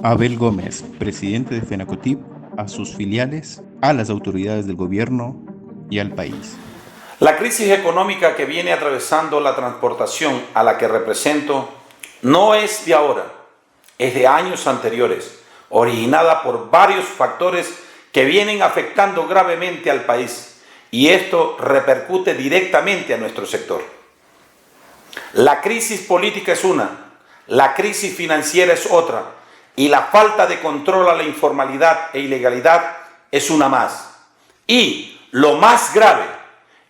Abel Gómez, presidente de FENACOTIP, a sus filiales, a las autoridades del gobierno y al país. La crisis económica que viene atravesando la transportación a la que represento no es de ahora, es de años anteriores, originada por varios factores que vienen afectando gravemente al país, y esto repercute directamente a nuestro sector. La crisis política es una, la crisis financiera es otra, y la falta de control a la informalidad e ilegalidad es una más. Y lo más grave,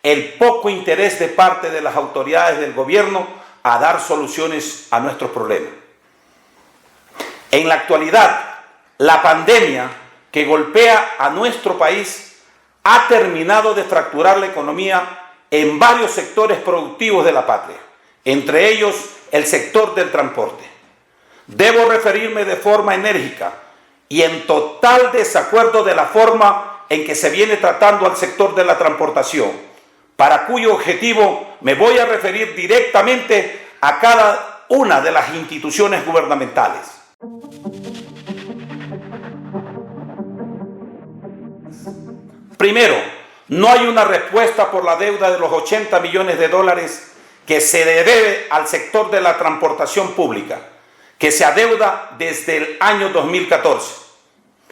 el poco interés de parte de las autoridades del gobierno a dar soluciones a nuestros problemas. En la actualidad, la pandemia que golpea a nuestro país ha terminado de fracturar la economía en varios sectores productivos de la patria, entre ellos el sector del transporte. Debo referirme de forma enérgica y en total desacuerdo de la forma en que se viene tratando al sector de la transportación, para cuyo objetivo me voy a referir directamente a cada una de las instituciones gubernamentales. Primero, no hay una respuesta por la deuda de los 80 millones de dólares que se debe al sector de la transportación pública, que se adeuda desde el año 2014.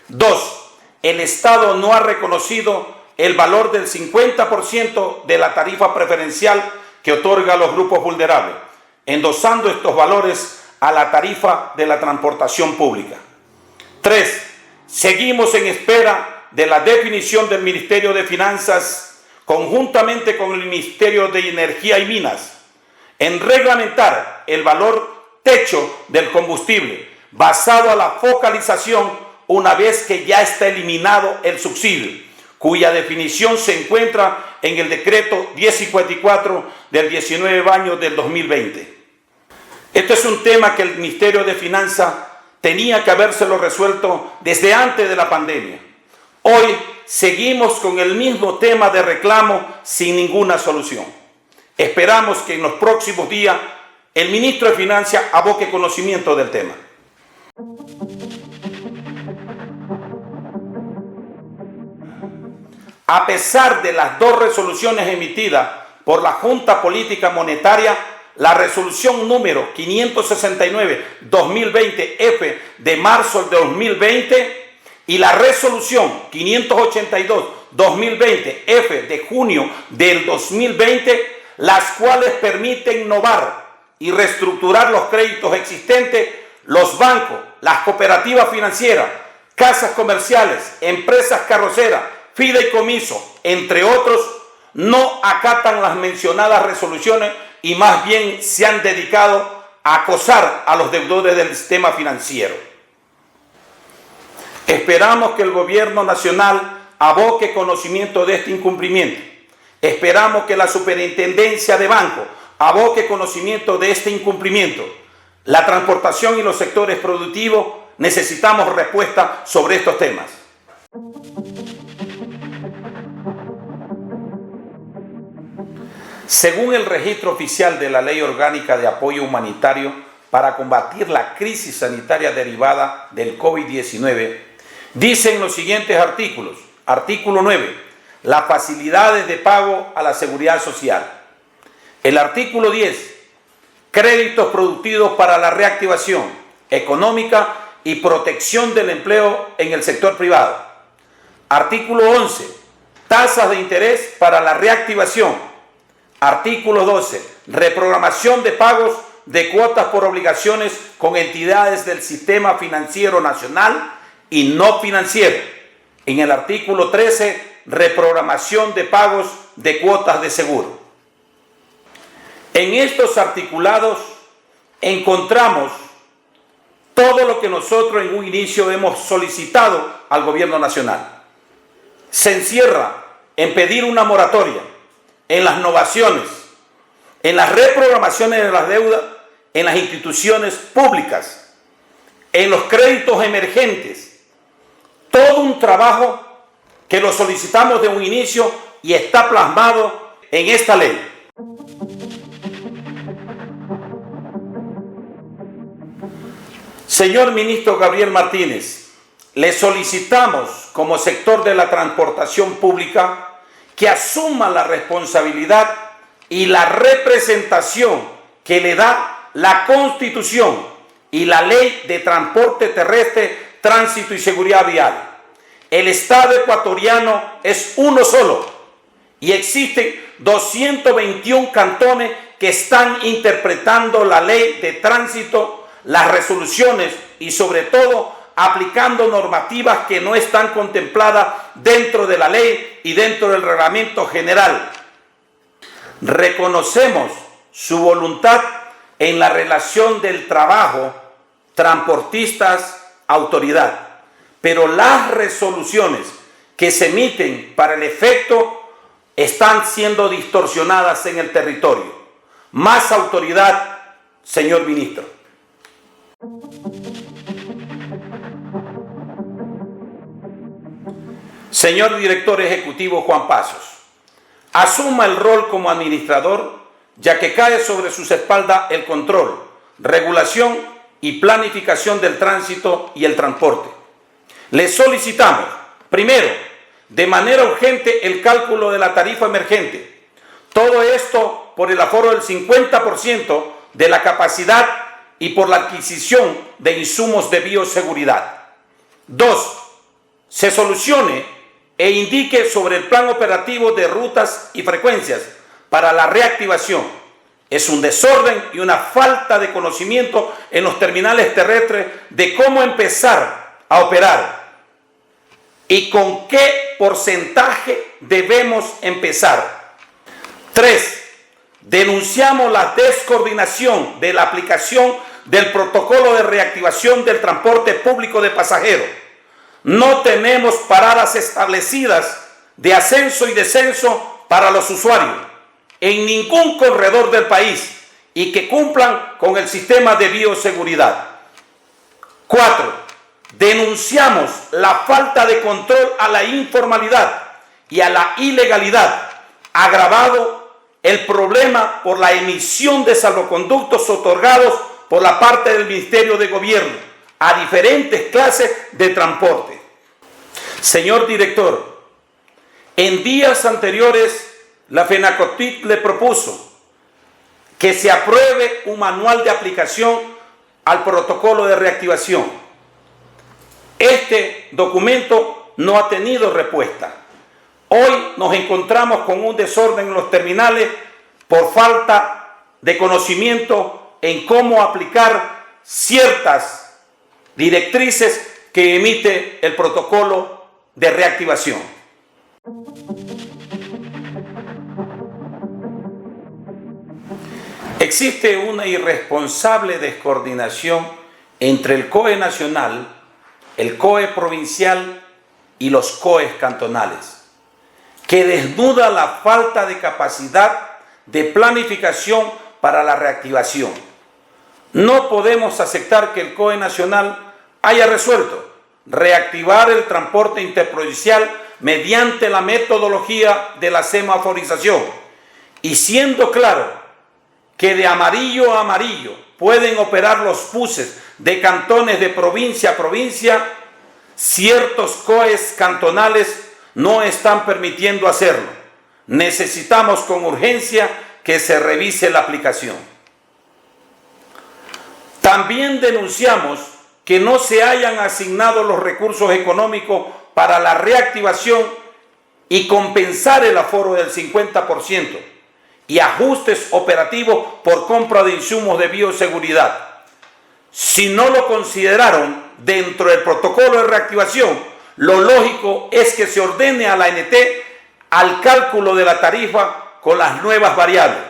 Dos, el Estado no ha reconocido el valor del 50% de la tarifa preferencial que otorga a los grupos vulnerables, endosando estos valores a la tarifa de la transportación pública. Tres, seguimos en espera de la definición del Ministerio de Finanzas, conjuntamente con el Ministerio de Energía y Minas, en reglamentar el valor techo del combustible, basado a la focalización una vez que ya está eliminado el subsidio, cuya definición se encuentra en el decreto 1054 del 19 de mayo del 2020. Este es un tema que el Ministerio de Finanzas tenía que habérselo resuelto desde antes de la pandemia. Hoy seguimos con el mismo tema de reclamo sin ninguna solución. Esperamos que en los próximos días el ministro de Finanzas aboque conocimiento del tema. A pesar de las dos resoluciones emitidas por la Junta Política Monetaria, la resolución número 569-2020F de marzo de 2020 y la resolución 582-2020F de junio del 2020, las cuales permiten innovar y reestructurar los créditos existentes, los bancos, las cooperativas financieras, casas comerciales, empresas carroceras, fideicomiso, entre otros, no acatan las mencionadas resoluciones y más bien se han dedicado a acosar a los deudores del sistema financiero. Esperamos que el gobierno nacional aboque conocimiento de este incumplimiento. Esperamos que la superintendencia de banco aboque conocimiento de este incumplimiento. La transportación y los sectores productivos necesitamos respuesta sobre estos temas. Según el registro oficial de la Ley Orgánica de Apoyo Humanitario para combatir la crisis sanitaria derivada del COVID-19, dicen los siguientes artículos. Artículo 9. Las facilidades de pago a la seguridad social. El artículo 10. Créditos productivos para la reactivación económica y protección del empleo en el sector privado. Artículo 11. Tasas de interés para la reactivación. Artículo 12. Reprogramación de pagos de cuotas por obligaciones con entidades del sistema financiero nacional y no financiero. En el artículo 13. Reprogramación de pagos de cuotas de seguro. En estos articulados encontramos todo lo que nosotros en un inicio hemos solicitado al gobierno nacional. Se encierra en pedir una moratoria en las novaciones, en las reprogramaciones de las deudas, en las instituciones públicas, en los créditos emergentes. Todo un trabajo que lo solicitamos de un inicio y está plasmado en esta ley. Señor ministro Gabriel Martínez, le solicitamos como sector de la transportación pública que asuma la responsabilidad y la representación que le da la Constitución y la Ley de Transporte Terrestre, Tránsito y Seguridad Vial. El Estado ecuatoriano es uno solo y existen 221 cantones que están interpretando la Ley de Tránsito, las resoluciones y sobre todo aplicando normativas que no están contempladas dentro de la ley y dentro del reglamento general. Reconocemos su voluntad en la relación del trabajo, transportistas-autoridad, pero las resoluciones que se emiten para el efecto están siendo distorsionadas en el territorio. Más autoridad, señor ministro. Señor director ejecutivo Juan Pasos, asuma el rol como administrador, ya que cae sobre sus espaldas el control, regulación y planificación del tránsito y el transporte. Le solicitamos, primero, de manera urgente el cálculo de la tarifa emergente. Todo esto por el aforo del 50% de la capacidad y por la adquisición de insumos de bioseguridad. 2. Se solucione e indique sobre el plan operativo de rutas y frecuencias para la reactivación. Es un desorden y una falta de conocimiento en los terminales terrestres de cómo empezar a operar y con qué porcentaje debemos empezar. 3. Denunciamos la descoordinación de la aplicación del protocolo de reactivación del transporte público de pasajeros. No tenemos paradas establecidas de ascenso y descenso para los usuarios en ningún corredor del país y que cumplan con el sistema de bioseguridad. 4. Denunciamos la falta de control a la informalidad y a la ilegalidad, agravado el problema por la emisión de salvoconductos otorgados por la parte del Ministerio de Gobierno a diferentes clases de transporte. Señor director, en días anteriores la FENACOTIP le propuso que se apruebe un manual de aplicación al protocolo de reactivación. Este documento no ha tenido respuesta. Hoy nos encontramos con un desorden en los terminales por falta de conocimiento en cómo aplicar ciertas directrices que emite el protocolo de reactivación. Existe una irresponsable descoordinación entre el COE nacional, el COE provincial y los COEs cantonales, que desnuda la falta de capacidad de planificación para la reactivación. No podemos aceptar que el COE nacional haya resuelto reactivar el transporte interprovincial mediante la metodología de la semaforización y siendo claro que de amarillo a amarillo pueden operar los buses de cantones de provincia a provincia, ciertos COEs cantonales no están permitiendo hacerlo. Necesitamos con urgencia que se revise la aplicación. También denunciamos que no se hayan asignado los recursos económicos para la reactivación y compensar el aforo del 50% y ajustes operativos por compra de insumos de bioseguridad. Si no lo consideraron dentro del protocolo de reactivación, lo lógico es que se ordene a la ANT al cálculo de la tarifa con las nuevas variables,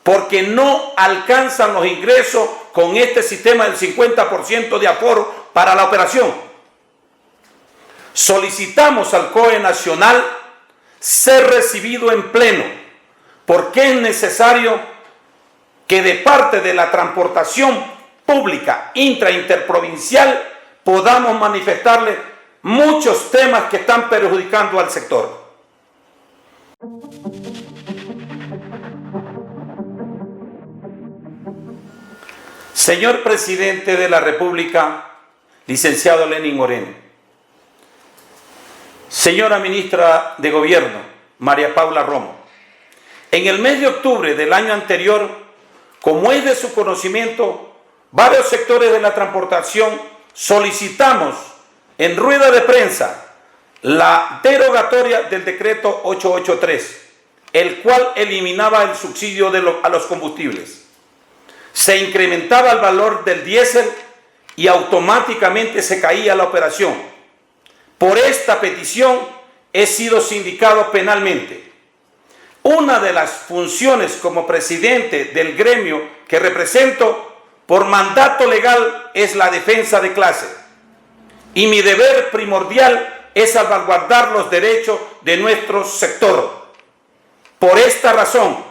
porque no alcanzan los ingresos con este sistema del 50% de aforo para la operación. Solicitamos al COE nacional ser recibido en pleno, porque es necesario que de parte de la transportación pública interprovincial podamos manifestarle muchos temas que están perjudicando al sector. Señor Presidente de la República, licenciado Lenín Moreno, señora Ministra de Gobierno, María Paula Romo, en el mes de octubre del año anterior, como es de su conocimiento, varios sectores de la transportación solicitamos en rueda de prensa la derogatoria del decreto 883, el cual eliminaba el subsidio a los combustibles. Se incrementaba el valor del diésel y automáticamente se caía la operación. Por esta petición he sido sindicado penalmente. Una de las funciones como presidente del gremio que represento por mandato legal es la defensa de clase. Y mi deber primordial es salvaguardar los derechos de nuestro sector. Por esta razón,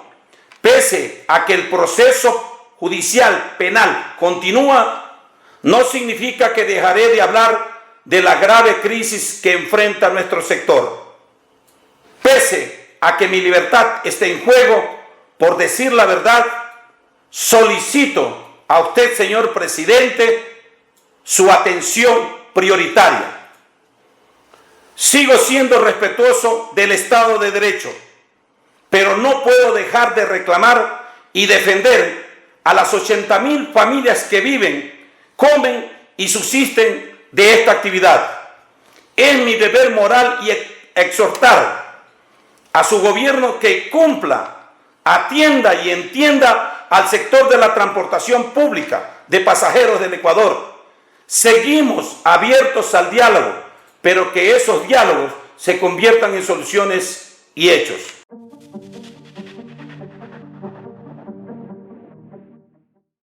pese a que el proceso judicial penal continúa, no significa que dejaré de hablar de la grave crisis que enfrenta nuestro sector. Pese a que mi libertad esté en juego, por decir la verdad, solicito a usted, señor presidente, su atención prioritaria. Sigo siendo respetuoso del Estado de Derecho, pero no puedo dejar de reclamar y defender a las 80,000 familias que viven, comen y subsisten de esta actividad. Es mi deber moral y exhortar a su gobierno que cumpla, atienda y entienda al sector de la transportación pública de pasajeros del Ecuador. Seguimos abiertos al diálogo, pero que esos diálogos se conviertan en soluciones y hechos.